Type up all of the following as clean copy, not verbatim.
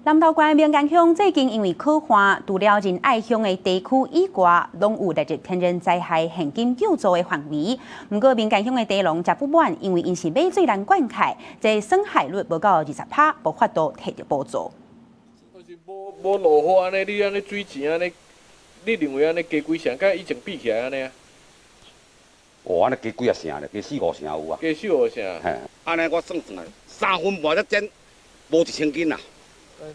南投縣民間鄉最近因為開發，除了人愛鄉的地區以外，攏有列入天然災害現金救助的範圍。不過民間鄉的地農則不滿，因為因是買水難灌溉，這損害率無到20%，無法度摕到補助。就是無落雨安尼，你安尼水錢安尼，你認為安尼加幾成？甲以前比起來安尼啊？哦，安尼加幾啊成咧？加4、5成有啊？加4、5成。嘿，安尼我算算，3分半才整，無1000斤啊。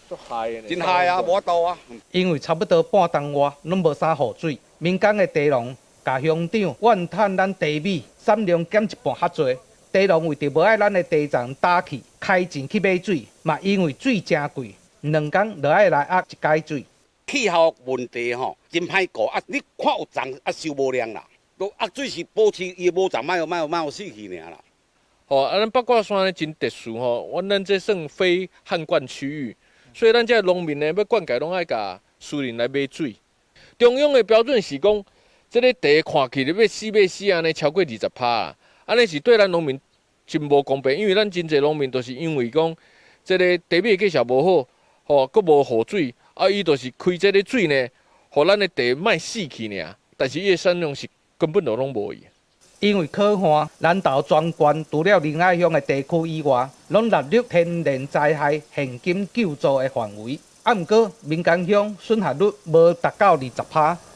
足害的呢，真害啊，無法度啊。因為差不多半冬外，攏無啥雨水，民間的地農甲鄉長怨嘆咱地米產量減一半較濟，地農為着無愛咱的地藏打去，開錢去買水，嘛因為水真貴，2天就愛來壓一解水。氣候問題吼，真歹顧啊！你看有漲啊，收無量啦。都壓水是保持伊無漲，莫死去爾啦。吼，啊，咱八卦山呢真特殊吼，咱這算非旱灌區域。所以咱這農民呢，要灌溉攏愛甲私人來買水。中央的標準是講，這個地看起來要死安尼超過20%啊，安尼是對咱農民真無公平。因為咱真濟農民都是因為講，這個地米計數無好，吼，佫無雨水，啊，伊就是開這個水呢，互咱的地莫死去爾。但是伊的產量是根本就攏無伊。因為可旱，南投全縣除了仁愛鄉的地區以外，攏納入天然災害現金救助的範圍。啊，毋過民間鄉損害率無達到20%，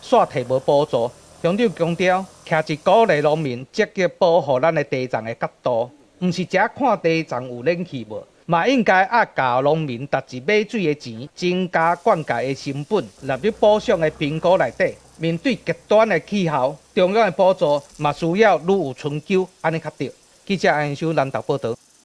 煞摕無補助。鄉長強調，徛一鼓勵農民積極保護咱的地藏的角度，毋是只看地藏有冷氣無，嘛應該壓教農民達至買水的錢，增加灌溉的成本，納入補償的評估內底。面對極端的氣候，中央的補助嘛需要愈有春秋，安尼較對。記者安秀南投報道。